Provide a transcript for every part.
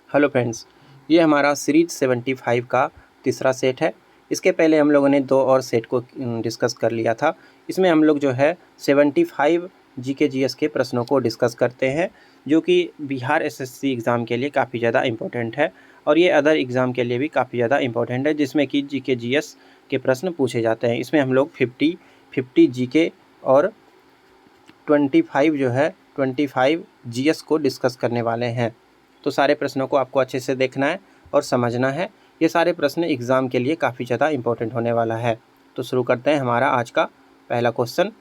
Hello friends, ये हमारा series 75 का तीसरा सेट है। इसके पहले हम लोगों ने 2 और सेट को डिस्कस कर लिया था। इसमें हम लोग जो है 75 जीके जीएस के प्रश्नों को डिस्कस करते हैं, जो कि बिहार एसएससी एग्ज़ाम के लिए काफ़ी ज़्यादा इम्पोर्टेंट है और ये अदर एग्ज़ाम के लिए भी काफ़ी ज़्यादा इम्पोर्टेंट है, जिसमें कि जीके जीएस के प्रश्न पूछे जाते हैं। इसमें हम लोग 50 जीके और 25 जो है 25 जीएस को डिस्कस करने वाले हैं। तो सारे प्रश्नों को आपको अच्छे से देखना है और समझना है। ये सारे प्रश्न एग्ज़ाम के लिए काफ़ी ज़्यादा इम्पोर्टेंट होने वाला है। तो शुरू करते हैं हमारा आज का पहला क्वेश्चन।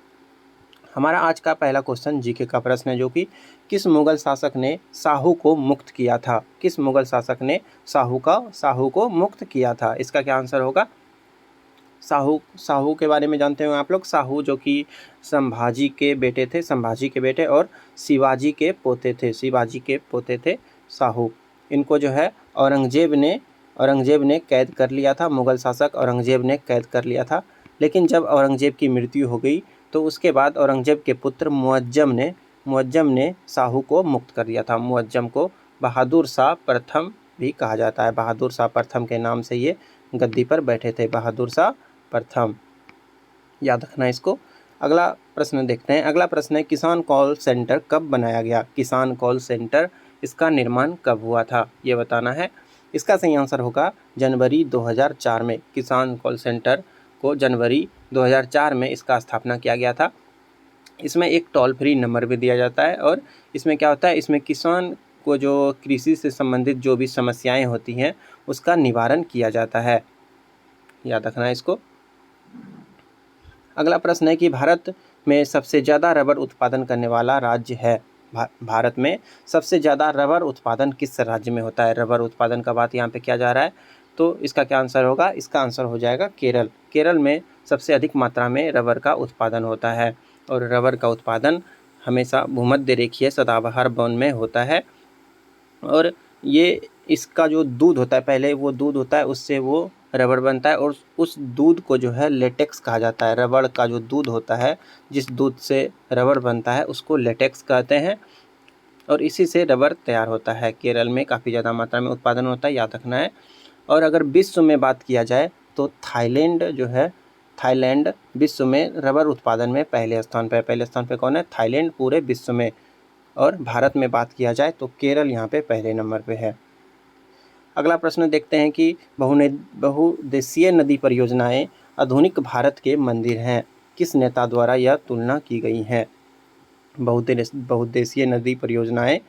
हमारा आज का पहला क्वेश्चन जीके का प्रश्न है, जो कि किस मुग़ल शासक ने शाहू को मुक्त किया था? किस मुग़ल शासक ने शाहू को मुक्त किया था? इसका क्या आंसर होगा? शाहू के बारे में जानते हो आप लोग। शाहू जो कि संभाजी के बेटे थे, संभाजी के बेटे और शिवाजी के पोते थे शाहू। इनको जो है औरंगजेब ने कैद कर लिया था। मुग़ल शासक औरंगजेब ने कैद कर लिया था, लेकिन जब औरंगजेब की मृत्यु हो गई तो उसके बाद औरंगजेब के पुत्र मुअज्जम ने शाहू को मुक्त कर दिया था। मुअज्जम को बहादुर शाह प्रथम भी कहा जाता है। बहादुर शाह प्रथम के नाम से ये गद्दी पर बैठे थे, बहादुर शाह प्रथम। याद रखना इसको। अगला प्रश्न देखते हैं। अगला प्रश्न है, किसान कॉल सेंटर कब बनाया गया? किसान कॉल सेंटर, इसका निर्माण कब हुआ था, ये बताना है। इसका सही आंसर होगा जनवरी 2004 में। किसान कॉल सेंटर को जनवरी 2004 में इसका स्थापना किया गया था। इसमें एक टोल फ्री नंबर भी दिया जाता है और इसमें क्या होता है, इसमें किसान को जो कृषि से संबंधित जो भी समस्याएं होती हैं उसका निवारण किया जाता है। याद रखना है इसको। अगला प्रश्न है कि भारत में सबसे ज़्यादा रबर उत्पादन करने वाला राज्य है। भारत में सबसे ज़्यादा रबर उत्पादन किस राज्य में होता है? रबर उत्पादन का बात यहाँ पे किया जा रहा है, तो इसका क्या आंसर होगा? इसका आंसर हो जाएगा केरल। केरल में सबसे अधिक मात्रा में रबर का उत्पादन होता है और रबर का उत्पादन हमेशा भूमध्य रेखीय सदाबहार वन में होता है। और ये इसका जो दूध होता है, पहले वो दूध होता है, उससे वो रबर बनता है और उस दूध को जो है लेटेक्स कहा जाता है। रबर का जो दूध होता है, जिस दूध से रबर बनता है, उसको लेटेक्स कहते हैं और इसी से रबर तैयार होता है। केरल में काफ़ी ज़्यादा मात्रा में उत्पादन होता है, याद रखना है। और अगर विश्व में बात किया जाए तो थाईलैंड विश्व में रबर उत्पादन में पहले स्थान पे कौन है? थाईलैंड पूरे विश्व में। और भारत में बात किया जाए तो केरल यहाँ पे पहले नंबर पे है। अगला प्रश्न देखते हैं कि बहुउद्देशीय नदी परियोजनाएं आधुनिक भारत के मंदिर हैं। किस नेता द्वारा यह तुलना की गई है? बहुउद्देशीय नदी परियोजनाएं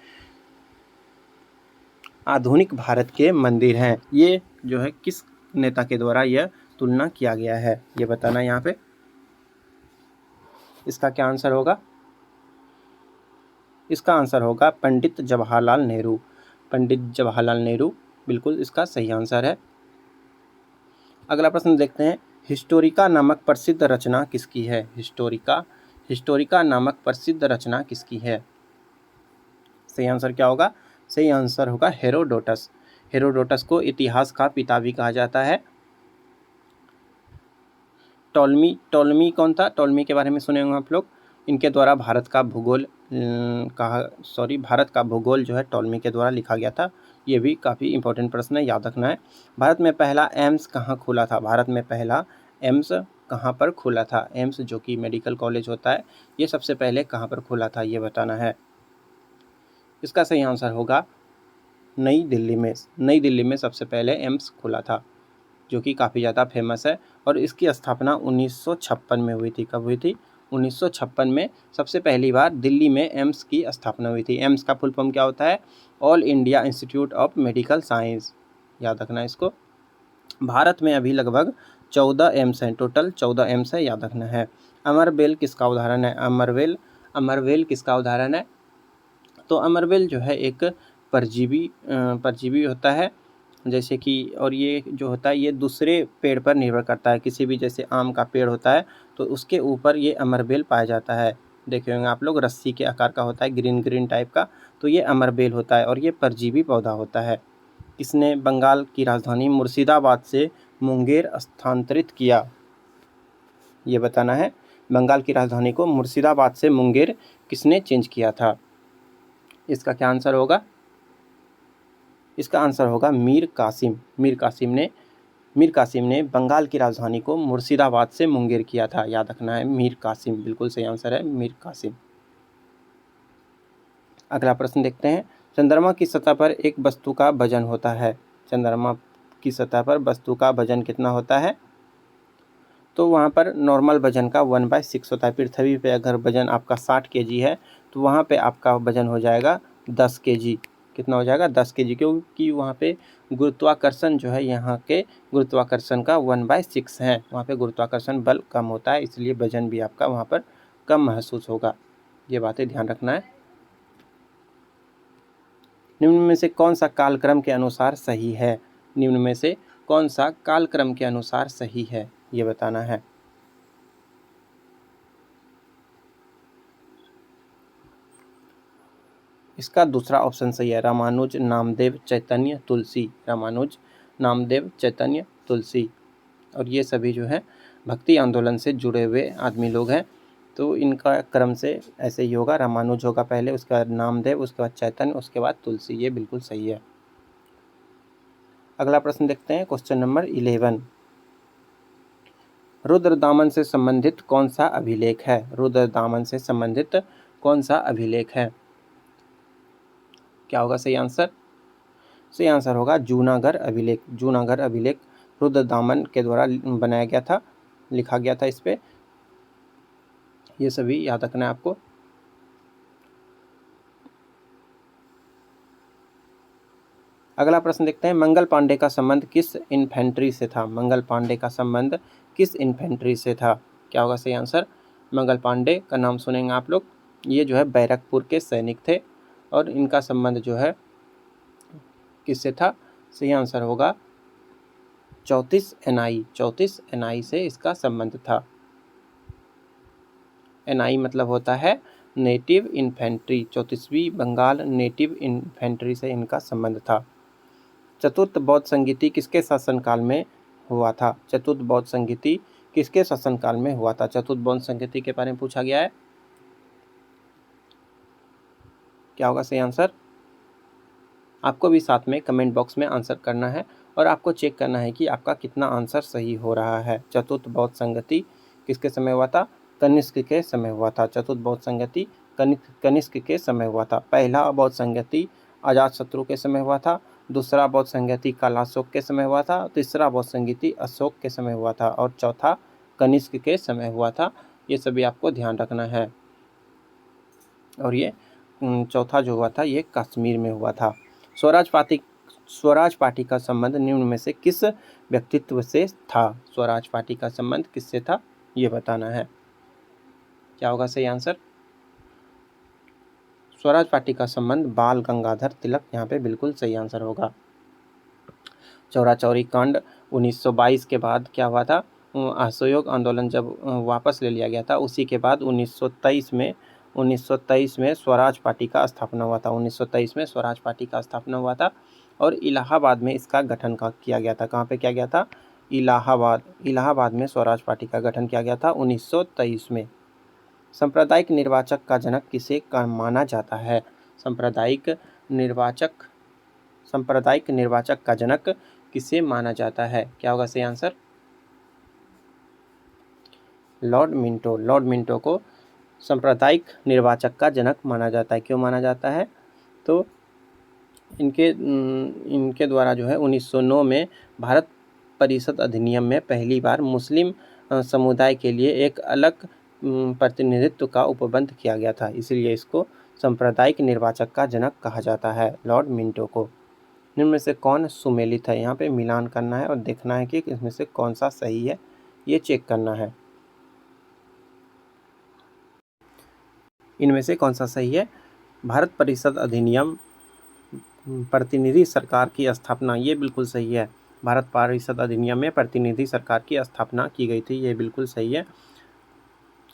आधुनिक भारत के मंदिर हैं, ये जो है किस नेता के द्वारा यह तुलना किया गया है, ये बताना यहाँ पे। इसका क्या आंसर होगा? इसका आंसर होगा पंडित जवाहरलाल नेहरू। पंडित जवाहरलाल नेहरू बिल्कुल इसका सही आंसर है। अगला प्रश्न देखते हैं, हिस्टोरिका नामक प्रसिद्ध रचना किसकी है? हिस्टोरिका नामक प्रसिद्ध रचना किसकी है? सही आंसर क्या होगा? सही आंसर होगा हेरोडोटस। हेरोडोटस को इतिहास का पिता भी कहा जाता है। टॉलमी कौन था? टॉलमी के बारे में सुने होंगे आप लोग। इनके द्वारा भारत का भूगोल जो है टॉलमी के द्वारा लिखा गया था। ये भी काफ़ी इंपॉर्टेंट प्रश्न है, याद रखना है। भारत में पहला एम्स कहाँ खुला था? भारत में पहला एम्स कहाँ पर खुला था? एम्स जो कि मेडिकल कॉलेज होता है, ये सबसे पहले कहाँ पर खुला था, ये बताना है। इसका सही आंसर होगा नई दिल्ली में। नई दिल्ली में सबसे पहले एम्स खुला था, जो कि काफ़ी ज़्यादा फेमस है और इसकी स्थापना 1956 में हुई थी। कब हुई थी? 1956 में सबसे पहली बार दिल्ली में एम्स की स्थापना हुई थी। एम्स का फुल फॉर्म क्या होता है? All India institute of medical science. याद रखना इसको। भारत में अभी लगभग 14 एम्स हैं, टोटल 14 एम्स है, याद रखना है। अमरबेल किसका उदाहरण है? अमरबेल किसका उदाहरण है? तो अमरबेल जो है एक परजीवी होता है, जैसे कि, और ये जो होता है ये दूसरे पेड़ पर निर्भर करता है। किसी भी, जैसे आम का पेड़ होता है तो उसके ऊपर ये अमरबेल पाया जाता है। देखे होंगे आप लोग, रस्सी के आकार का होता है, ग्रीन टाइप का, तो ये अमरबेल होता है और ये परजीवी पौधा होता है। किसने बंगाल की राजधानी मुर्शिदाबाद से मुंगेर स्थानांतरित किया, ये बताना है। बंगाल की राजधानी को मुर्शिदाबाद से मुंगेर किसने चेंज किया था? इसका क्या आंसर होगा? इसका आंसर होगा मीर कासिम। मीर कासिम ने बंगाल की राजधानी को मुर्शिदाबाद से मुंगेर किया था। याद रखना है, मीर कासिम बिल्कुल सही आंसर है, मीर कासिम। अगला प्रश्न देखते हैं। चंद्रमा की सतह पर एक वस्तु का वजन होता है। चंद्रमा की सतह पर वस्तु का वजन कितना होता है? तो वहाँ पर नॉर्मल वजन का 1/6 होता है। पृथ्वी पे अगर वजन आपका 60 kg है तो वहाँ पे आपका वजन हो जाएगा 10 kg। कितना हो जाएगा? 10 kg, क्योंकि वहाँ पे गुरुत्वाकर्षण जो है यहाँ के गुरुत्वाकर्षण का 1/6 है। वहाँ पे गुरुत्वाकर्षण बल कम होता है, इसलिए वजन भी आपका वहाँ पर कम महसूस होगा। ये बातें ध्यान रखना है। निम्न में से कौन सा कालक्रम के अनुसार सही है? निम्न में से कौन सा कालक्रम के अनुसार सही है, ये बताना है। इसका दूसरा ऑप्शन सही है, रामानुज, नामदेव, चैतन्य, तुलसी। रामानुज, नामदेव, चैतन्य, तुलसी। और ये सभी जो है भक्ति आंदोलन से जुड़े हुए आदमी लोग हैं, तो इनका क्रम से ऐसे ही होगा। रामानुज होगा पहले, उसके बाद नामदेव, उसके बाद चैतन्य, उसके बाद तुलसी। ये बिल्कुल सही है। अगला प्रश्न देखते हैं, क्वेश्चन नंबर 11। रुद्रदामन से संबंधित कौन सा अभिलेख है? रुद्रदामन से संबंधित कौन सा अभिलेख है? क्या होगा सही आंसर? सही आंसर होगा जूनागढ़ अभिलेख। जूनागढ़ अभिलेख रुद्रदामन के द्वारा बनाया गया था, लिखा गया था इस पे। ये सभी याद रखना है आपको। अगला प्रश्न देखते हैं, मंगल पांडे का संबंध किस इन्फेंट्री से था? मंगल पांडे का संबंध किस इन्फेंट्री से था? क्या होगा सही आंसर? मंगल पांडे का नाम सुनेंगे आप लोग। ये जो है बैरकपुर के सैनिक थे और इनका संबंध जो है किससे था? सही आंसर होगा 34 NI। 34 NI से इसका संबंध था। NI मतलब होता है नेटिव इन्फेंट्री। 34वीं बंगाल नेटिव इन्फेंट्री से इनका संबंध था। चतुर्थ बौद्ध संगीति किसके शासनकाल में हुआ था? चतुर्थ बौद्ध संगीति किसके शासनकाल में हुआ था? चतुर्थ बौद्ध संगीति के बारे में पूछा गया है। क्या होगा सही आंसर? आपको भी साथ में कमेंट बॉक्स में आंसर करना है और आपको चेक करना है कि आपका कितना आंसर सही हो रहा है। चतुर्थ बौद्ध संगति किसके समय हुआ था? कनिष्क के समय हुआ था। चतुर्थ बौद्ध संगति कनिष्क के समय हुआ था। पहला बौद्ध संगति अजातशत्रु के समय हुआ था। दूसरा बौद्ध संगति कालाशोक के समय हुआ था। तीसरा बौद्ध संगति अशोक के समय हुआ था और चौथा कनिष्क के समय हुआ था। ये सभी आपको ध्यान रखना है। और ये चौथा जो हुआ था ये कश्मीर में हुआ था। स्वराज पार्टी का संबंध निम्न में से किस व्यक्तित्व से था? स्वराज पार्टी का संबंध किससे था, ये बताना है। क्या होगा सही आंसर? स्वराज पार्टी का संबंध बाल गंगाधर तिलक, यहाँ पे बिल्कुल सही आंसर होगा। चौरा चौरी कांड 1922 के बाद क्या हुआ था? असहयोग आंदोलन जब वापस ले लिया गया था, उसी के बाद 1923 में स्वराज पार्टी का स्थापना हुआ था। 1923 में स्वराज पार्टी का स्थापना हुआ था और इलाहाबाद में इसका गठन किया गया था। कहाँ पे किया गया था? इलाहाबाद में स्वराज पार्टी का गठन किया गया था 1923 में। सांप्रदायिक निर्वाचक का जनक किसे माना जाता है? सांप्रदायिक निर्वाचक का जनक किसे माना जाता है? क्या होगा सही answer? Lord Minto. Lord Minto को सांप्रदायिक निर्वाचक का जनक माना जाता है। क्यों माना जाता है? तो इनके द्वारा जो है 1909 में भारत परिषद अधिनियम में पहली बार मुस्लिम समुदाय के लिए एक अलग प्रतिनिधित्व का उपबंध किया गया था, इसलिए इसको सांप्रदायिक निर्वाचक का जनक कहा जाता है, लॉर्ड मिंटो को। निम्न में से कौन सुमेलित है? यहाँ पे मिलान करना है और देखना है कि इसमें से कौन सा सही है, ये चेक करना है। इनमें से कौन सा सही है? भारत परिषद अधिनियम, प्रतिनिधि सरकार की स्थापना, ये बिल्कुल सही है। भारत परिषद अधिनियम में प्रतिनिधि सरकार की स्थापना की गई थी, ये बिल्कुल सही है।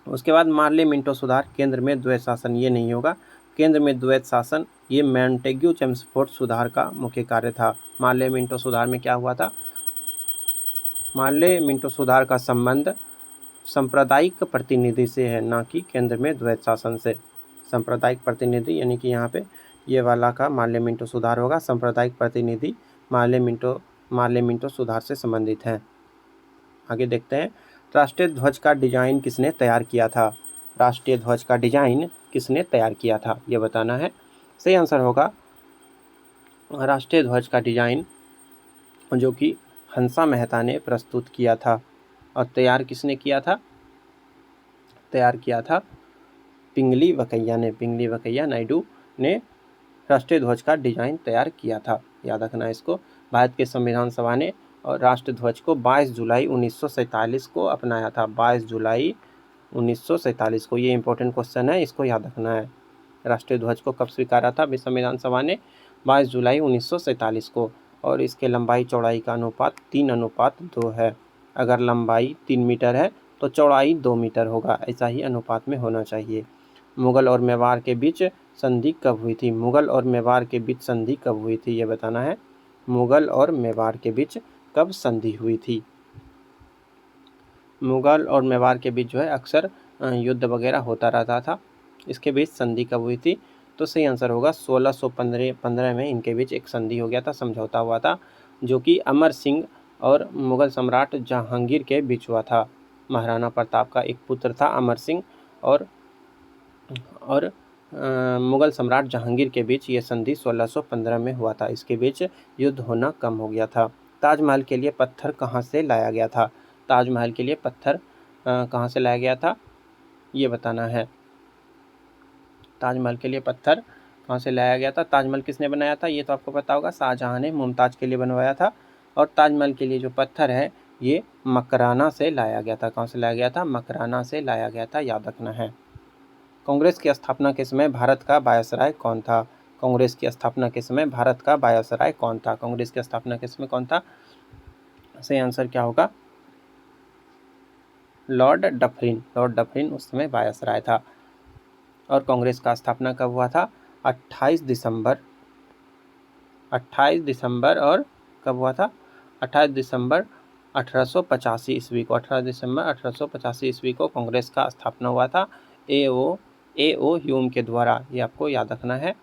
उसके बाद मार्ले मिंटो सुधार, केंद्र में द्वैत शासन, ये नहीं होगा। केंद्र में द्वैत शासन ये मॉन्टेग्यू चेम्सफोर्ड सुधार का मुख्य कार्य था। मार्ले मिंटो सुधार में क्या हुआ था? मार्ले मिंटो सुधार का संबंध सांप्रदायिक प्रतिनिधि से है, ना कि केंद्र में द्वैत शासन से। सांप्रदायिक प्रतिनिधि यानी कि यहाँ पे ये वाला का मार्ले मिंटो सुधार होगा। सांप्रदायिक प्रतिनिधि मार्ले मिंटो सुधार से संबंधित हैं। आगे देखते हैं, राष्ट्रीय ध्वज का डिजाइन किसने तैयार किया था? राष्ट्रीय ध्वज का डिजाइन किसने तैयार किया था, ये बताना है। सही आंसर होगा राष्ट्रीय ध्वज का डिजाइन जो कि हंसा मेहता ने प्रस्तुत किया था। और तैयार किसने किया था? तैयार किया था पिंगली वकैया नायडू ने राष्ट्रीय ध्वज का डिजाइन तैयार किया था। याद रखना इसको। भारत के संविधान सभा ने और राष्ट्रीय ध्वज को 22 जुलाई 1947 को अपनाया था। 22 जुलाई 1947 को। ये इंपॉर्टेंट क्वेश्चन है, इसको याद रखना है। राष्ट्रीय ध्वज को कब स्वीकारा था संविधान सभा ने? 22 जुलाई 1947 को। और इसके लंबाई चौड़ाई का अनुपात 3:2 है। अगर लंबाई 3 मीटर है तो चौड़ाई 2 मीटर होगा। ऐसा ही अनुपात में होना चाहिए। मुगल और मेवाड़ के बीच संधि कब हुई थी? मुगल और मेवाड़ के बीच संधि कब हुई थी, ये बताना है। मुगल और मेवाड़ के बीच कब संधि हुई थी? मुगल और मेवाड़ के बीच जो है अक्सर युद्ध वगैरह होता रहता था। इसके बीच संधि कब हुई थी? तो सही आंसर होगा 1615 में इनके बीच एक संधि हो गया था, समझौता हुआ था, जो कि अमर सिंह और मुगल सम्राट जहांगीर के बीच हुआ था। महाराणा प्रताप का एक पुत्र था अमर सिंह और मुगल सम्राट जहांगीर के बीच ये संधि 1615 में हुआ था। इसके बीच युद्ध होना कम हो गया था। ताजमहल के लिए पत्थर कहाँ से लाया गया था? ताजमहल के लिए पत्थर कहाँ से लाया गया था, ये बताना है। ताजमहल के लिए पत्थर कहाँ से लाया गया था? ताजमहल किसने बनाया था, ये तो आपको पता होगा। शाहजहां ने मुमताज़ के लिए बनवाया था। और ताजमहल के लिए जो पत्थर है ये मकराना से लाया गया था। कहाँ से लाया गया था? मकराना से लाया गया था, याद रखना है। कांग्रेस की स्थापना के समय भारत का वायसराय कौन था? कांग्रेस की स्थापना के समय भारत का वायसराय कौन था? कांग्रेस की स्थापना के समय कौन था? सही आंसर क्या होगा? Lord Dufferin. लॉर्ड डफरिन उस समय वायसराय था। और कांग्रेस का स्थापना कब हुआ था? 28 दिसंबर और कब हुआ था? 28 दिसंबर 1885 ईस्वी को। 28 दिसंबर 1885 ईस्वी को कांग्रेस का स्थापना हुआ था ए.ओ. ह्यूम के द्वारा। ये आपको याद रखना है।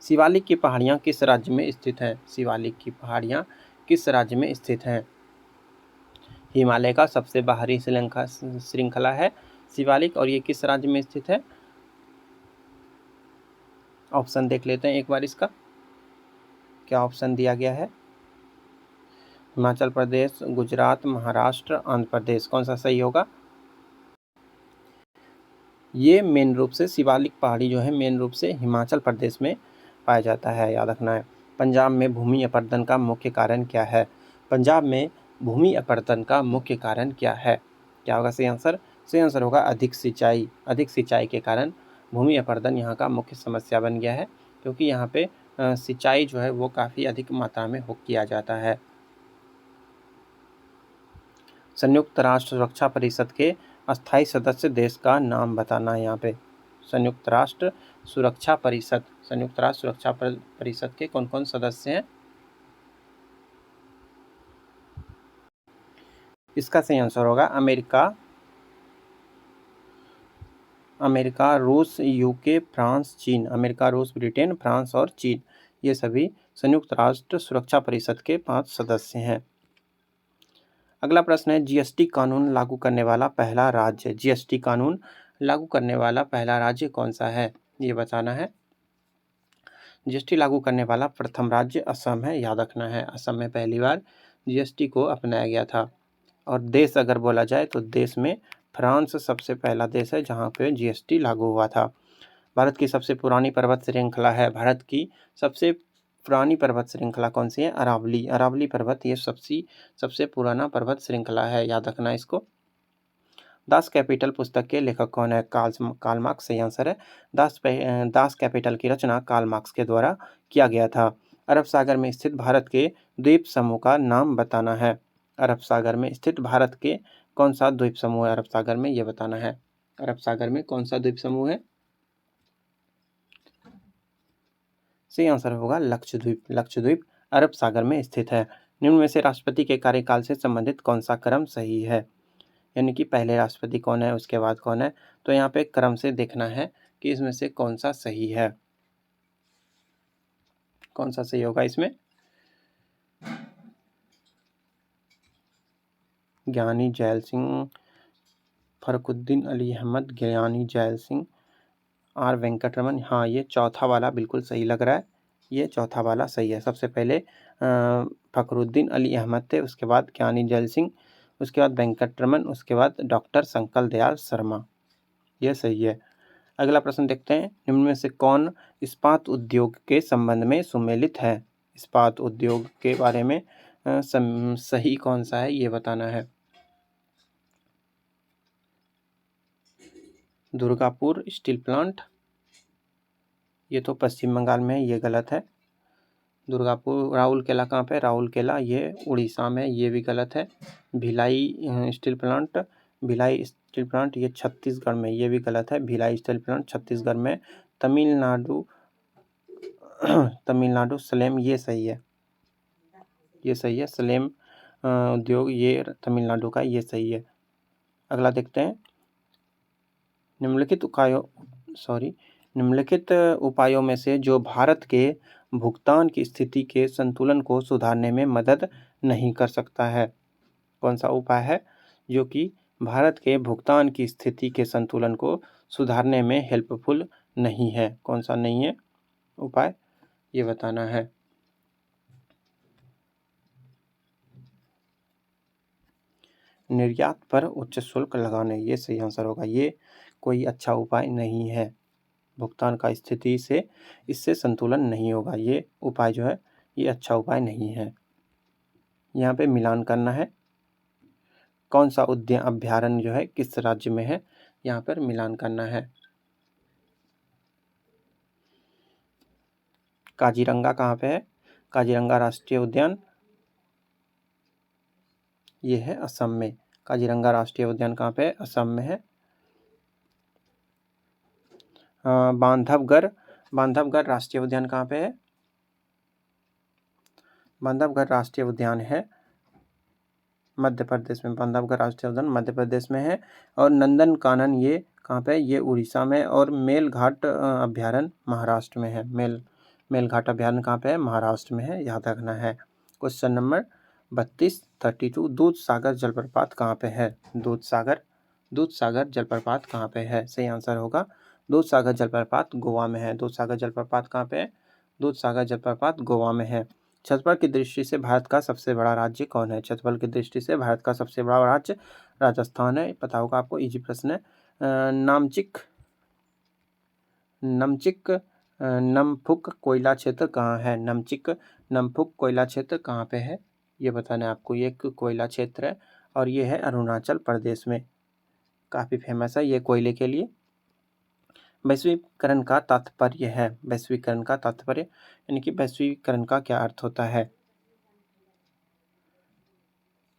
शिवालिक की पहाड़ियाँ किस राज्य में स्थित हैं? शिवालिक की पहाड़ियाँ किस राज्य में स्थित हैं? हिमालय का सबसे बाहरी श्रृंखला है शिवालिक, और ये किस राज्य में स्थित है? ऑप्शन देख लेते हैं एक बार इसका। क्या ऑप्शन दिया गया है? हिमाचल प्रदेश, गुजरात, महाराष्ट्र, आंध्र प्रदेश। कौन सा सही होगा? ये मेन रूप से शिवालिक पहाड़ी जो है मेन रूप से हिमाचल प्रदेश में पाया जाता है, याद रखना है। पंजाब में भूमि अपरदन का मुख्य कारण क्या है? पंजाब में भूमि अपरदन का मुख्य कारण क्या है? क्या होगा सही आंसर? सही आंसर होगा अधिक सिंचाई। अधिक सिंचाई के कारण भूमि अपरदन यहाँ का मुख्य समस्या बन गया है, क्योंकि यहाँ पे सिंचाई जो है वो काफ़ी अधिक मात्रा में किया जाता है। संयुक्त राष्ट्र सुरक्षा परिषद के अस्थायी सदस्य देश का नाम बताना है यहाँ पे। संयुक्त राष्ट्र सुरक्षा परिषद के कौन कौन सदस्य हैं? इसका सही आंसर होगा अमेरिका, रूस, यूके, फ्रांस, चीन। अमेरिका, रूस, ब्रिटेन, फ्रांस और चीन, ये सभी संयुक्त राष्ट्र सुरक्षा परिषद के 5 सदस्य हैं। अगला प्रश्न है, जीएसटी कानून लागू करने वाला पहला राज्य। जीएसटी कानून लागू करने वाला पहला राज्य कौन सा है, ये बताना है। जीएसटी लागू करने वाला प्रथम राज्य असम है, याद रखना है। असम में पहली बार जीएसटी को अपनाया गया था। और देश अगर बोला जाए तो देश में फ्रांस सबसे पहला देश है जहाँ पे जीएसटी लागू हुआ था। भारत की सबसे पुरानी पर्वत श्रृंखला है। भारत की सबसे पुरानी पर्वत श्रृंखला कौन सी है? अरावली। अरावली पर्वत ये सबसे पुराना पर्वत श्रृंखला है, याद रखना इसको। दास कैपिटल पुस्तक के लेखक कौन है? कार्ल मार्क्स सही आंसर है। दास कैपिटल की रचना कार्ल मार्क्स के द्वारा किया गया था। अरब सागर में स्थित भारत के द्वीप समूह का नाम बताना है। अरब सागर में स्थित भारत के कौन सा द्वीप समूह है अरब सागर में, ये बताना है। अरब सागर में कौन सा द्वीप समूह है? सही आंसर होगा लक्षद्वीप। लक्षद्वीप अरब सागर में स्थित है। निम्न में से राष्ट्रपति के कार्यकाल से संबंधित कौन सा क्रम सही है? यानी कि पहले राष्ट्रपति कौन है, उसके बाद कौन है? तो यहाँ पे क्रम से देखना है कि इसमें से कौन सा सही है, कौन सा सही होगा इसमें। ज्ञानी जैल सिंह, फरुखुद्दीन अली अहमद, ज्ञानी जैल सिंह, आर वेंकटरमन। हाँ, ये चौथा वाला बिल्कुल सही लग रहा है, ये चौथा वाला सही है। सबसे पहले फखरुद्दीन अली अहमद थे, उसके बाद ज्ञानी जैल सिंह, उसके बाद वेंकटरमन, उसके बाद डॉक्टर शंकर दयाल शर्मा, ये सही है। अगला प्रश्न देखते हैं, निम्न में से कौन इस्पात उद्योग के संबंध में सुमेलित है। इस्पात उद्योग के बारे में सही कौन सा है ये बताना है। दुर्गापुर स्टील प्लांट, ये तो पश्चिम बंगाल में है, ये गलत है। दुर्गापुर, राउरकेला कहाँ पे, राउरकेला ये उड़ीसा में, ये भी गलत है। Bhilai steel plant, Bhilai steel plant ये छत्तीसगढ़ में, ये भी गलत है। भिलाई स्टील प्लांट छत्तीसगढ़ में। तमिलनाडु तमिलनाडु सलेम, ये सही है, ये सही है। सलेम उद्योग ये तमिलनाडु का, ये सही है। अगला देखते हैं, निम्नलिखित उपायों में से जो भारत के भुगतान की स्थिति के संतुलन को सुधारने में मदद नहीं कर सकता है। कौन सा उपाय है जो कि भारत के भुगतान की स्थिति के संतुलन को सुधारने में हेल्पफुल नहीं है, कौन सा नहीं है उपाय, ये बताना है। निर्यात पर उच्च शुल्क लगाने, ये सही आंसर होगा। ये कोई अच्छा उपाय नहीं है, भुगतान का स्थिति से इससे संतुलन नहीं होगा, ये उपाय जो है ये अच्छा उपाय नहीं है। यहाँ पे मिलान करना है, कौन सा उद्यान अभ्यारण्य जो है किस राज्य में है, यहाँ पर मिलान करना है। काजीरंगा कहाँ पे है, काजीरंगा राष्ट्रीय उद्यान ये है असम में। काजीरंगा राष्ट्रीय उद्यान कहाँ पे है, असम में है। बांधवगढ़ राष्ट्रीय उद्यान कहाँ पे है, बांधवगढ़ राष्ट्रीय उद्यान है मध्य प्रदेश में, बांधवगढ़ राष्ट्रीय उद्यान मध्य प्रदेश में है। और नंदनकानन ये कहाँ पे है, ये उड़ीसा में। और मेलघाट अभ्यारण्य महाराष्ट्र में है। मेलघाट अभ्यारण्य कहाँ पे है, महाराष्ट्र में है, याद रखना है। क्वेश्चन नंबर 32 दूधसागर जलप्रपात कहाँ पे है, दूधसागर जलप्रपात कहाँ पे है, सही आंसर होगा दूधसागर जलप्रपात गोवा में है। दूधसागर जलप्रपात कहाँ पे है, दूधसागर जलप्रपात गोवा में है। क्षेत्रफल की दृष्टि से भारत का सबसे बड़ा राज्य कौन है, क्षेत्रफल की दृष्टि से भारत का सबसे बड़ा राज्य राजस्थान है, पता होगा आपको, इजी प्रश्न है। नमफुक कोयला क्षेत्र कहाँ है, नमफुक कोयला क्षेत्र कहाँ पे है, ये बताना है आपको। ये एक कोयला क्षेत्र है और ये है अरुणाचल प्रदेश में, काफ़ी फेमस है ये कोयले के लिए। वैश्वीकरण का तात्पर्य है, वैश्वीकरण का तात्पर्य यानी कि वैश्वीकरण का क्या अर्थ होता है,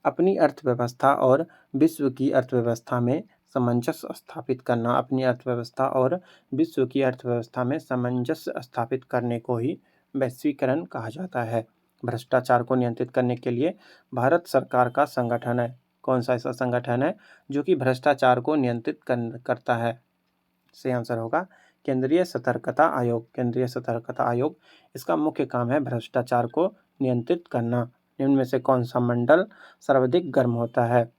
अपनी अर्थव्यवस्था और विश्व की अर्थव्यवस्था में सामंजस्य स्थापित करना, अपनी अर्थव्यवस्था और विश्व की अर्थव्यवस्था में सामंजस्य स्थापित करने को ही वैश्वीकरण कहा जाता है। भ्रष्टाचार को नियंत्रित करने के लिए भारत सरकार का संगठन है, कौन सा ऐसा संगठन है जो कि भ्रष्टाचार को नियंत्रित करता है, सही आंसर होगा केंद्रीय सतर्कता आयोग। केंद्रीय सतर्कता आयोग, इसका मुख्य काम है भ्रष्टाचार को नियंत्रित करना। निम्न में से कौन सा मंडल सर्वाधिक गर्म होता है,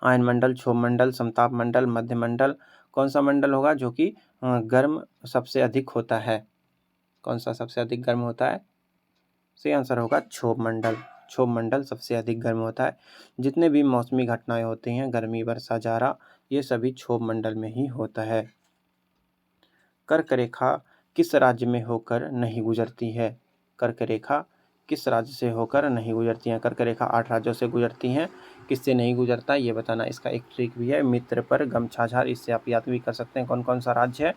आयन मंडल, क्षोभ मंडल, समताप मंडल, मध्य मंडल, कौन सा मंडल होगा जो कि गर्म सबसे अधिक होता है, कौन सा सबसे अधिक गर्म होता है, सही आंसर होगा क्षोभ मंडल। क्षोभ मंडल सबसे अधिक गर्म होता है। जितने भी मौसमी घटनाएं होती हैं, गर्मी, वर्षा, जाड़ा, ये सभी क्षोभ मंडल में ही होता है। कर्क रेखा किस राज्य में होकर नहीं गुजरती है, कर्क रेखा किस राज्य से होकर नहीं गुजरती हैं, कर्क रेखा 8 राज्यों से गुजरती हैं, किससे नहीं गुजरता ये बताना। इसका एक ट्रिक भी है, मित्र पर गमछाझार, इससे आप याद भी कर सकते हैं कौन कौन सा राज्य है।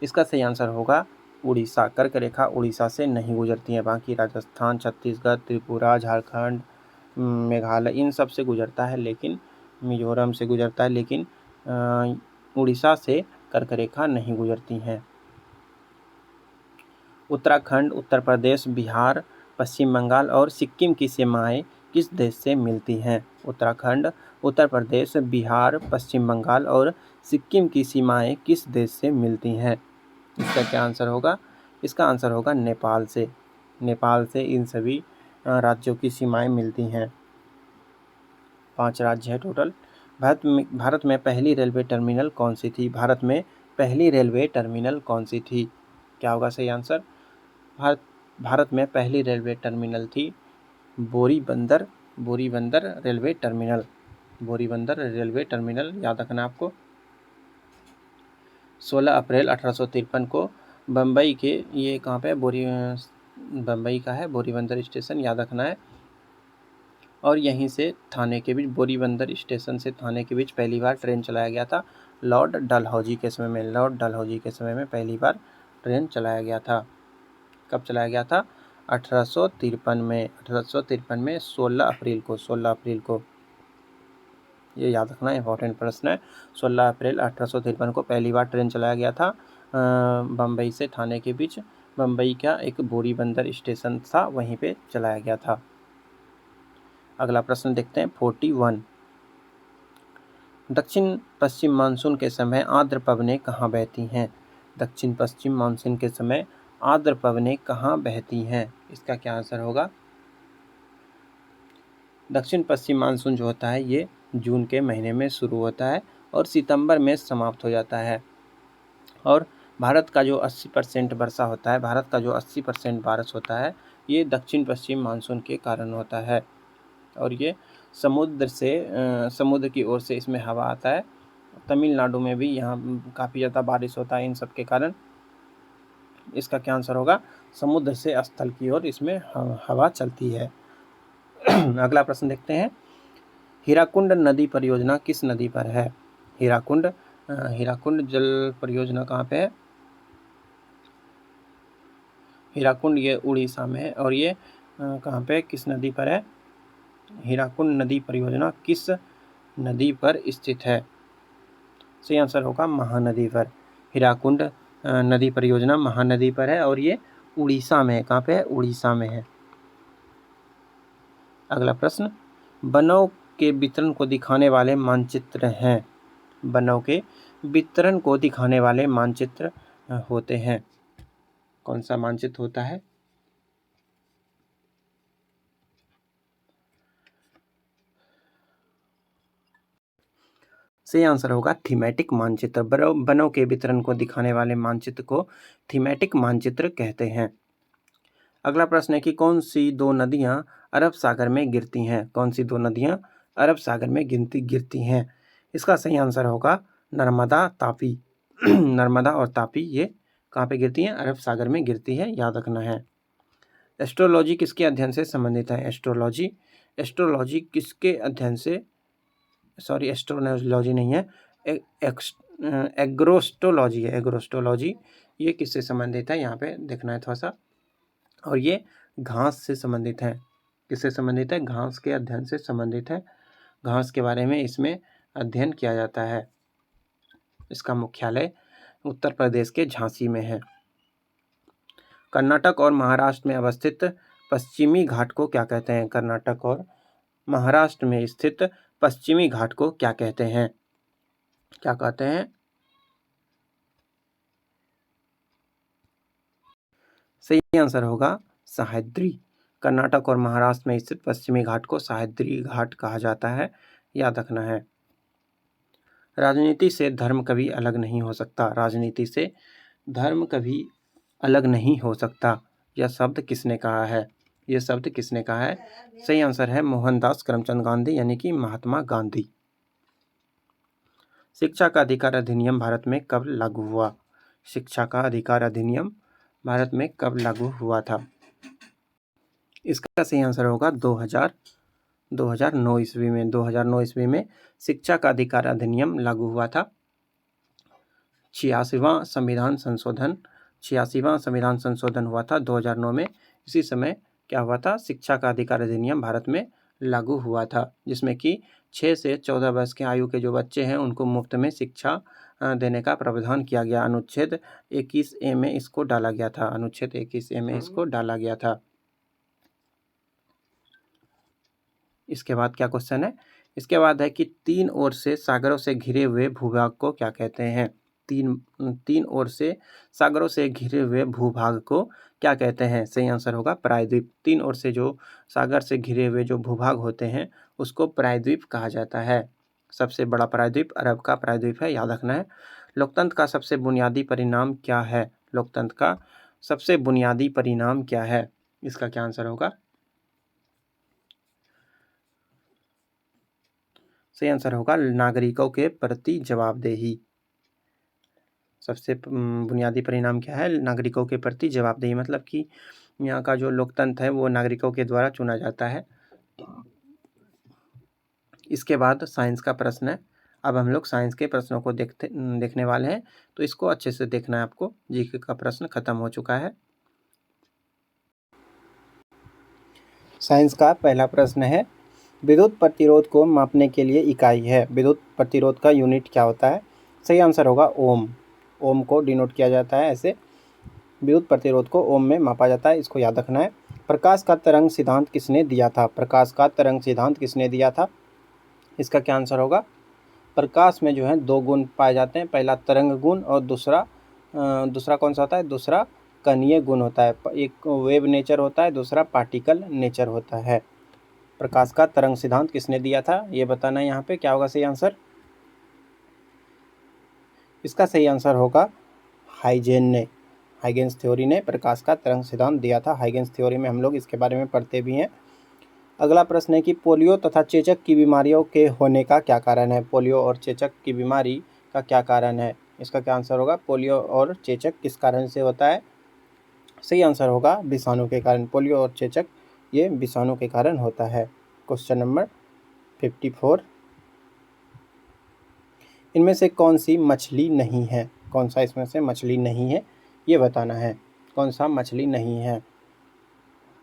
इसका सही आंसर होगा उड़ीसा, कर्क रेखा उड़ीसा से नहीं गुजरती है, बाकी राजस्थान, छत्तीसगढ़, त्रिपुरा, झारखंड, मेघालय इन सब से गुजरता है, लेकिन मिजोरम से गुजरता है, लेकिन उड़ीसा से कर्क रेखा नहीं गुजरती हैं। उत्तराखंड, उत्तर प्रदेश, बिहार, पश्चिम बंगाल और सिक्किम की सीमाएं किस देश से मिलती हैं? उत्तराखंड, उत्तर प्रदेश, बिहार, पश्चिम बंगाल और सिक्किम की सीमाएं किस देश से मिलती हैं? इसका क्या आंसर होगा? इसका आंसर होगा नेपाल से। नेपाल से इन सभी राज्यों की सीमाएं मिलती हैं। 5 राज्य हैं टोटल। भारत में पहली रेलवे टर्मिनल कौन सी थी? भारत में पहली रेलवे टर्मिनल कौन सी थी? क्या होगा सही आंसर? भारत में पहली रेलवे टर्मिनल थी Boribandar railway terminal. Boribandar railway terminal याद रखना आपको। 16 अप्रैल 1853 को बम्बई के, ये कहाँ पे बम्बई का है बोरीबंदर स्टेशन, याद रखना है। और यहीं से थाने के बीच, बोरीबंदर स्टेशन से थाने के बीच पहली बार ट्रेन चलाया गया था लॉर्ड डलहौजी के समय में। लॉर्ड डलहौजी के समय में पहली बार ट्रेन चलाया गया था। कब चलाया गया था? 1853 में। 1853 में 16 अप्रैल को। ये याद रखना इंपॉर्टेंट प्रश्न है। 16 अप्रैल 1853 को पहली बार ट्रेन चलाया गया था बम्बई से थाने के बीच। बम्बई का एक बोरीबंदर स्टेशन था, वहीं पे चलाया गया था। अगला प्रश्न देखते हैं 41। दक्षिण पश्चिम मानसून के समय आर्द्र पवनें कहाँ बहती हैं? दक्षिण पश्चिम मानसून के समय आर्द्र पवनें कहाँ बहती हैं? इसका क्या आंसर होगा? दक्षिण पश्चिम मानसून जो होता है ये जून के महीने में शुरू होता है और सितंबर में समाप्त हो जाता है। और भारत का जो 80% वर्षा होता है, भारत का जो 80% बारिश होता है, ये दक्षिण पश्चिम मानसून के कारण होता है। और ये समुद्र की ओर से इसमें हवा आता है। तमिलनाडु में भी यहाँ काफ़ी ज़्यादा बारिश होता है इन सब के कारण। इसका क्या आंसर होगा? समुद्र से स्थल की ओर इसमें हवा चलती है। अगला प्रश्न देखते हैं। हीराकुंड नदी परियोजना किस नदी पर है? हीराकुंड जल परियोजना कहाँ पे है? हीराकुंड ये उड़ीसा में है। और ये कहाँ पे, किस नदी पर है? हीराकुंड नदी परियोजना किस नदी पर स्थित है? सही आंसर होगा महानदी पर। हीराकुंड नदी परियोजना महानदी पर है और ये उड़ीसा में है। कहाँ पे है? उड़ीसा में है। अगला प्रश्न, वनों के वितरण को दिखाने वाले मानचित्र हैं। वनों के वितरण को दिखाने वाले मानचित्र होते हैं। कौन सा मानचित्र होता है? सही आंसर होगा थीमेटिक मानचित्र। वनों के वितरण को दिखाने वाले मानचित्र को थीमेटिक मानचित्र कहते हैं। अगला प्रश्न है कि कौन सी दो नदियां अरब सागर में गिरती हैं? कौन सी दो नदियां अरब सागर में गिरती हैं? इसका सही आंसर होगा नर्मदा, तापी। नर्मदा और तापी ये कहाँ पे गिरती हैं? अरब सागर में गिरती है, याद रखना है। एस्ट्रोलॉजी किसके अध्ययन से संबंधित है? एस्ट्रोलॉजी किसके अध्ययन से, सॉरी एस्ट्रोलॉजी नहीं है, एग्रोस्टोलॉजी है। एग्रोस्टोलॉजी ये किससे संबंधित है? यहाँ पे देखना है थोड़ा सा। और ये घास से संबंधित है। किससे संबंधित है? घास के अध्ययन से संबंधित है। घास के बारे में इसमें अध्ययन किया जाता है। इसका मुख्यालय उत्तर प्रदेश के झांसी में है। कर्नाटक और महाराष्ट्र में अवस्थित पश्चिमी घाट को क्या कहते हैं? कर्नाटक और महाराष्ट्र में स्थित पश्चिमी घाट को क्या कहते हैं? क्या कहते हैं? सही आंसर होगा सह्याद्री। कर्नाटक और महाराष्ट्र में स्थित पश्चिमी घाट को सह्याद्री घाट कहा जाता है, याद रखना है। राजनीति से धर्म कभी अलग नहीं हो सकता। राजनीति से धर्म कभी अलग नहीं हो सकता। यह शब्द किसने कहा है? यह शब्द किसने कहा है? सही आंसर है मोहनदास करमचंद गांधी, यानी कि महात्मा गांधी। शिक्षा का अधिकार अधिनियम भारत में कब लागू हुआ? शिक्षा का अधिकार अधिनियम भारत में कब लागू हुआ था? इसका सही आंसर होगा 2009 ईस्वी में। 2009 ईस्वी में शिक्षा का अधिकार अधिनियम लागू हुआ था। 86वां संविधान संशोधन हुआ था 2009 में। इसी समय क्या हुआ था? शिक्षा का अधिकार अधिनियम भारत में लागू हुआ था, जिसमें कि 6 से 14 वर्ष के आयु के जो बच्चे हैं उनको मुफ्त में शिक्षा देने का प्रावधान किया गया। अनुच्छेद 21A में इसको डाला गया था। अनुच्छेद 21A में इसको डाला गया था। इसके बाद क्या क्वेश्चन है, इसके बाद है कि तीन ओर से सागरों से घिरे हुए भूभाग को क्या कहते हैं। तीन ओर से सागरों से घिरे हुए भूभाग को क्या कहते हैं। सही आंसर होगा प्रायद्वीप। तीन ओर से जो सागर से घिरे हुए जो भूभाग होते हैं उसको प्रायद्वीप कहा जाता है। सबसे बड़ा प्रायद्वीप अरब का प्रायद्वीप है, याद रखना है। लोकतंत्र का सबसे बुनियादी परिणाम क्या है। लोकतंत्र का सबसे बुनियादी परिणाम क्या है, इसका क्या आंसर होगा। सही आंसर होगा नागरिकों के प्रति जवाबदेही। सबसे बुनियादी परिणाम क्या है, नागरिकों के प्रति जवाबदेही। मतलब कि यहाँ का जो लोकतंत्र है वो नागरिकों के द्वारा चुना जाता है। इसके बाद साइंस का प्रश्न है। अब हम लोग साइंस के प्रश्नों को देखने वाले हैं, तो इसको अच्छे से देखना है आपको। जीके का प्रश्न खत्म हो चुका है। साइंस का पहला प्रश्न है, विद्युत प्रतिरोध को मापने के लिए इकाई है। विद्युत प्रतिरोध का यूनिट क्या होता है। सही आंसर होगा ओम। ओम को डिनोट किया जाता है ऐसे। विद्युत प्रतिरोध को ओम में मापा जाता है, इसको याद रखना है। प्रकाश का तरंग सिद्धांत किसने दिया था। प्रकाश का तरंग सिद्धांत किसने दिया था, इसका क्या आंसर होगा। प्रकाश में जो है दो गुण पाए जाते हैं, पहला तरंग गुण और दूसरा कौन सा होता है, दूसरा कणीय गुण होता है। एक वेव नेचर होता है, दूसरा पार्टिकल नेचर होता है। प्रकाश का तरंग सिद्धांत किसने दिया था, ये बताना है यहाँ पे। क्या होगा सही आंसर, इसका सही आंसर होगा हाइगेंस थ्योरी ने प्रकाश का तरंग सिद्धांत दिया था। हाइगेंस थ्योरी में हम लोग इसके बारे में पढ़ते भी हैं। अगला प्रश्न है कि पोलियो तथा चेचक की बीमारियों के होने का क्या कारण है। पोलियो और चेचक की बीमारी का क्या कारण है, इसका क्या आंसर होगा। पोलियो और चेचक किस कारण से होता है। सही आंसर होगा विषाणु के कारण। पोलियो और चेचक ये विषाणु के कारण होता है। क्वेश्चन नंबर 54, इनमें से कौन सी मछली नहीं है। कौन सा इसमें से मछली नहीं है, ये बताना है। कौन सा मछली नहीं है।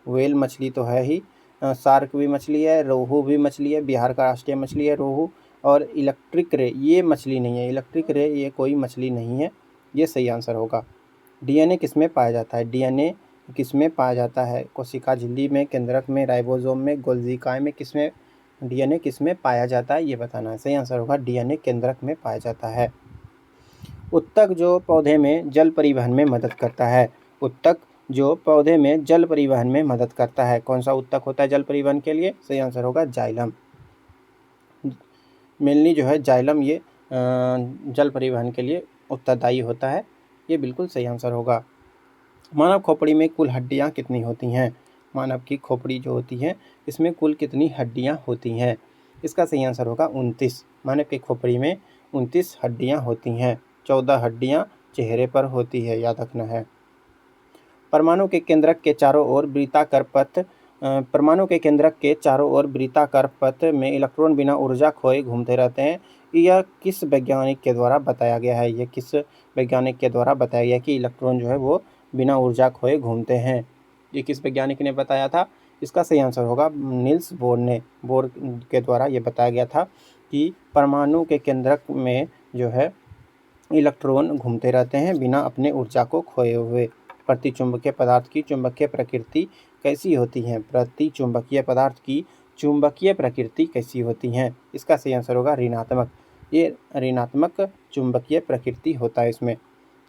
व्हेल मछली तो है ही, शार्क भी मछली है, रोहू भी मछली है, बिहार का राष्ट्रीय मछली है रोहू। और इलेक्ट्रिक रे ये मछली नहीं है। इलेक्ट्रिक रे ये कोई मछली नहीं है, ये सही आंसर होगा। डीएनए किस में पाया जाता है। डीएनए किस में पाया जाता है। कोशिका झिल्ली में, केंद्रक में, राइबोसोम में, गोल्जिकाय में, किस में डीएनए किस में पाया जाता है, ये बताना है। सही आंसर होगा डीएनए केंद्रक में पाया जाता है। उत्तक जो पौधे में जल परिवहन में मदद करता है। उत्तक जो पौधे में जल परिवहन में मदद करता है, कौन सा उत्तक होता है जल परिवहन के लिए। सही आंसर होगा जाइलम। मेनली जो है जाइलम ये जल परिवहन के लिए उत्तरदायी होता है, ये बिल्कुल सही आंसर होगा। मानव खोपड़ी में कुल हड्डियां कितनी होती हैं। मानव की खोपड़ी जो होती है इसमें कुल कितनी हड्डियां होती हैं, इसका सही आंसर होगा 29। मानव की खोपड़ी में 29 हड्डियां होती हैं। 14 हड्डियां चेहरे पर होती है, याद रखना है। परमाणु के केंद्रक के चारों ओर वृत्ताकार पथ परमाणु के केंद्रक के चारों ओर वृत्ताकार पथ में इलेक्ट्रॉन बिना ऊर्जा खोए घूमते रहते हैं। यह किस वैज्ञानिक के द्वारा बताया गया है। यह किस वैज्ञानिक के द्वारा बताया गया कि इलेक्ट्रॉन जो है वो बिना ऊर्जा खोए घूमते हैं, ये किस वैज्ञानिक ने बताया था। इसका सही आंसर होगा नील्स बोर ने। बोर के द्वारा ये बताया गया था कि परमाणु के केंद्रक में जो है इलेक्ट्रॉन घूमते रहते हैं बिना अपने ऊर्जा को खोए हुए। प्रतिचुंबकीय पदार्थ की चुंबकीय प्रकृति कैसी होती है। प्रतिचुंबकीय पदार्थ की चुंबकीय प्रकृति कैसी होती हैं, इसका सही आंसर होगा ऋणात्मक। ये ऋणात्मक चुंबकीय प्रकृति होता है इसमें।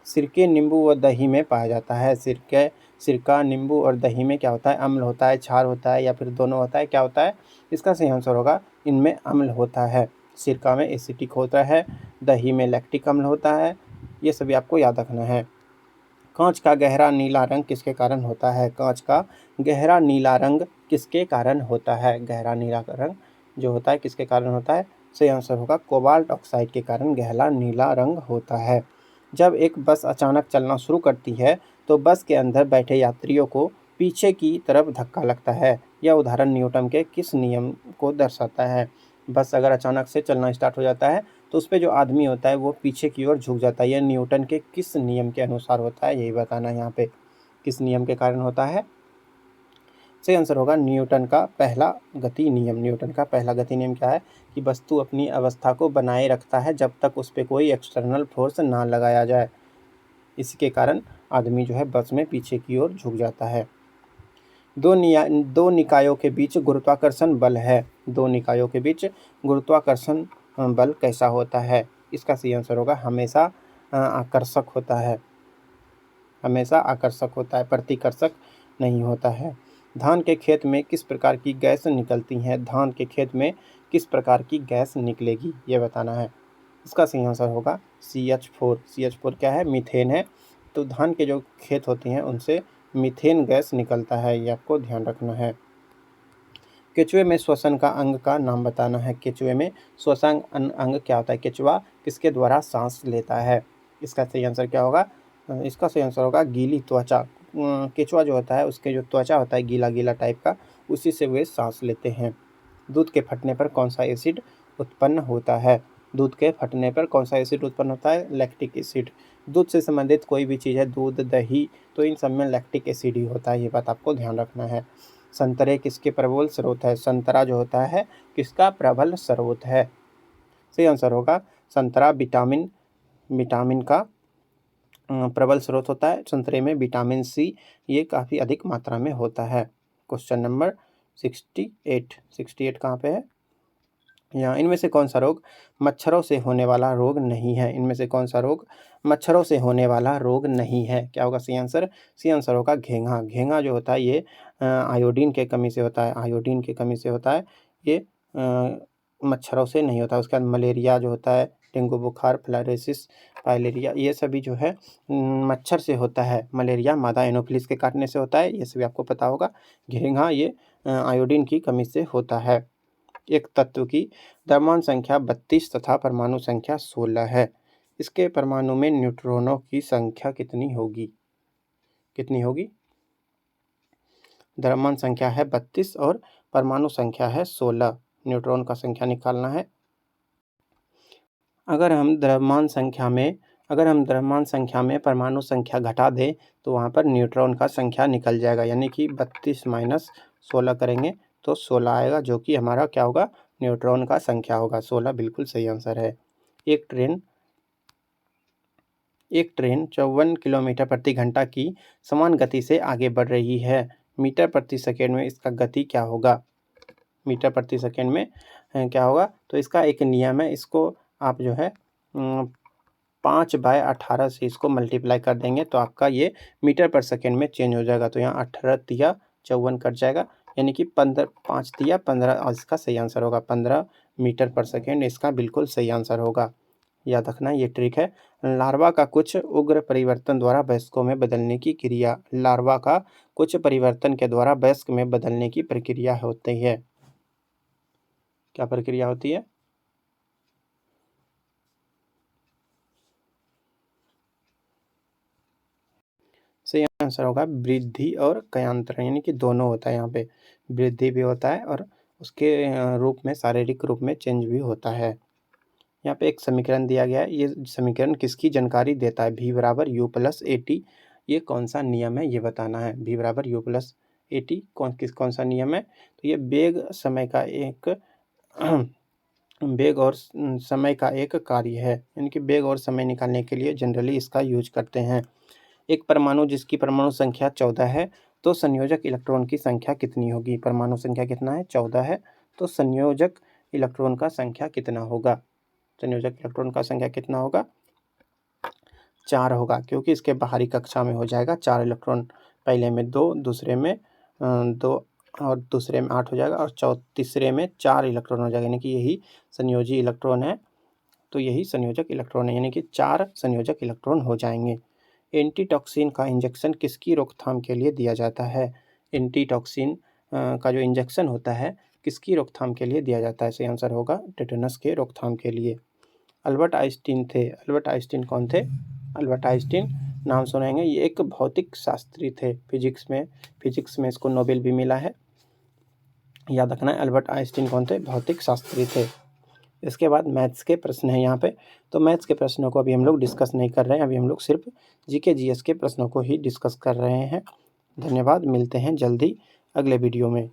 सिरके, नींबू और दही में पाया जाता है। सिरका, नींबू और दही में क्या होता है, अम्ल होता है, क्षार होता है, या फिर दोनों होता है, क्या होता है। इसका सही आंसर होगा इनमें अम्ल होता है। सिरका में एसिटिक होता है, दही में लैक्टिक अम्ल होता है, ये सभी आपको याद रखना है। कांच का गहरा नीला रंग किसके कारण होता है। कांच का गहरा नीला रंग किसके कारण होता है। गहरा नीला रंग जो होता है किसके कारण होता है। सही आंसर होगा कोबाल्ट ऑक्साइड के कारण गहरा नीला रंग होता है। जब एक बस अचानक चलना शुरू करती है तो बस के अंदर बैठे यात्रियों को पीछे की तरफ धक्का लगता है। यह उदाहरण न्यूटन के किस नियम को दर्शाता है। बस अगर अचानक से चलना स्टार्ट हो जाता है तो उस पर जो आदमी होता है वो पीछे की ओर झुक जाता है। यह न्यूटन के किस नियम के अनुसार होता है, यही बताना है यहाँ पे। किस नियम के कारण होता है। सही आंसर होगा न्यूटन का पहला गति नियम। न्यूटन का पहला गति नियम क्या है कि वस्तु अपनी अवस्था को बनाए रखता है जब तक उस पर कोई एक्सटर्नल फोर्स ना लगाया जाए। इसके कारण आदमी जो है बस में पीछे की ओर झुक जाता है। दो निकायों के बीच गुरुत्वाकर्षण बल है। दो निकायों के बीच गुरुत्वाकर्षण बल कैसा होता है? इसका सही आंसर होगा हमेशा आकर्षक होता है, हमेशा आकर्षक होता है, प्रतिकर्षक नहीं होता है। धान के खेत में किस प्रकार की गैस निकलती है? धान के खेत में किस प्रकार की गैस निकलेगी, ये बताना है। इसका सही आंसर होगा CH4। CH4 क्या है? मीथेन है। तो धान के जो खेत होते हैं उनसे मीथेन गैस निकलता है, ये आपको ध्यान रखना है। केचुए में श्वसन का अंग का नाम बताना है। केचुए में श्वसन अंग क्या होता है? केचुआ किसके द्वारा सांस लेता है? इसका सही आंसर क्या होगा? इसका सही आंसर होगा गीली त्वचा। केचुआ जो होता है उसके जो त्वचा होता है गीला गीला टाइप का, उसी से वे सांस लेते हैं। दूध के फटने पर कौन सा एसिड उत्पन्न होता है? दूध के फटने पर कौन सा एसिड उत्पन्न होता है? Lactic acid. दूध से संबंधित कोई भी चीज़ है, दूध, दही, तो इन सब में लैक्टिक एसिड ही होता है, ये बात आपको ध्यान रखना है। संतरे किसके प्रबल स्रोत है? संतरा जो होता है किसका प्रबल स्रोत है? सही आंसर होगा संतरा विटामिन का प्रबल स्रोत होता है। संतरे में विटामिन C ये काफ़ी अधिक मात्रा में होता है। क्वेश्चन नंबर 68 कहाँ पे है? यहाँ, इनमें से कौन सा रोग मच्छरों से होने वाला रोग नहीं है? इनमें से कौन सा रोग मच्छरों से होने वाला रोग नहीं है? क्या होगा सही आंसर? सही आंसर होगा घेंघा। घेंघा जो होता है ये आयोडीन के कमी से होता है, आयोडीन की कमी से होता है। ये मच्छरों से नहीं होता। उसके बाद मलेरिया जो होता है, डेंगू बुखार, फिलारियासिस, फाइलेरिया, ये सभी जो है मच्छर से होता है। मलेरिया मादा एनोफिलिस के काटने से होता है, ये सभी आपको पता होगा। घेंघा ये आयोडीन की कमी से होता है। एक तत्व की द्रव्यमान संख्या 32 तथा परमाणु संख्या 16 है। इसके परमाणु में न्यूट्रॉनों की संख्या कितनी होगी? कितनी होगी? द्रव्यमान संख्या है 32 और परमाणु संख्या है 16। न्यूट्रॉन का संख्या निकालना है। अगर हम द्रव्यमान संख्या में परमाणु संख्या घटा दें तो वहाँ पर न्यूट्रॉन का संख्या निकल जाएगा, यानी कि 32 माइनस 16 करेंगे तो 16 आएगा, जो कि हमारा क्या होगा? न्यूट्रॉन का संख्या होगा। 16 बिल्कुल सही आंसर है। एक ट्रेन 54 किलोमीटर प्रति घंटा की समान गति से आगे बढ़ रही है। मीटर प्रति सेकेंड में इसका गति क्या होगा? मीटर प्रति सेकेंड में क्या होगा? तो इसका एक नियम है, इसको आप जो है 5/18 से इसको मल्टीप्लाई कर देंगे तो आपका ये मीटर पर सेकेंड में चेंज हो जाएगा। तो यहाँ 18 तिया 54 कट जाएगा, यानी कि 5 तिया 15, और इसका सही आंसर होगा 15 मीटर पर सेकेंड। इसका बिल्कुल सही आंसर होगा, याद रखना, ये ट्रिक है। लार्वा का कुछ उग्र परिवर्तन द्वारा वयस्कों में बदलने की क्रिया। लार्वा का कुछ परिवर्तन के द्वारा वयस्क में बदलने की प्रक्रिया होती है। क्या प्रक्रिया होती है? सही आंसर होगा वृद्धि और कयांतरण, यानी कि दोनों होता है। यहाँ पे वृद्धि भी होता है और उसके रूप में, शारीरिक रूप में चेंज भी होता है। यहाँ पे एक समीकरण दिया गया है, ये समीकरण किसकी जानकारी देता है? V बराबर U प्लस AT, ये कौन सा नियम है ये बताना है। V बराबर U प्लस AT कौन सा नियम है? तो ये वेग और समय का एक कार्य है, यानी कि वेग और समय निकालने के लिए जनरली इसका यूज करते हैं। एक परमाणु जिसकी परमाणु संख्या 14 है तो संयोजक इलेक्ट्रॉन की संख्या कितनी होगी? परमाणु संख्या कितना है? 14 है, तो संयोजक इलेक्ट्रॉन का संख्या कितना होगा? संयोजक इलेक्ट्रॉन का संख्या कितना होगा? 4 होगा, क्योंकि इसके बाहरी कक्षा में हो जाएगा 4 इलेक्ट्रॉन। पहले में 2, दूसरे में 2 और दूसरे में 8 हो जाएगा, और तीसरे में 4 इलेक्ट्रॉन हो जाएगा, यानी कि यही संयोजी इलेक्ट्रॉन है। तो यही संयोजक इलेक्ट्रॉन है, यानी कि 4 संयोजक इलेक्ट्रॉन हो जाएंगे। एंटीटॉक्सिन का इंजेक्शन किसकी रोकथाम के लिए दिया जाता है? एंटीटॉक्सिन का जो इंजेक्शन होता है किसकी रोकथाम के लिए दिया जाता है? सही आंसर होगा टेटनस के रोकथाम के लिए। अल्बर्ट आइंस्टीन थे। अल्बर्ट आइंस्टीन कौन थे? अल्बर्ट आइंस्टीन नाम सुनेंगे, ये एक भौतिक शास्त्री थे। फिजिक्स में इसको नोबेल भी मिला है, याद रखना है। अल्बर्ट आइंस्टीन कौन थे? भौतिक शास्त्री थे। इसके बाद मैथ्स के प्रश्न हैं यहाँ पे, तो मैथ्स के प्रश्नों को अभी हम लोग डिस्कस नहीं कर रहे हैं, अभी हम लोग सिर्फ जीके जीएस के प्रश्नों को ही डिस्कस कर रहे हैं। धन्यवाद, मिलते हैं जल्दी अगले वीडियो में।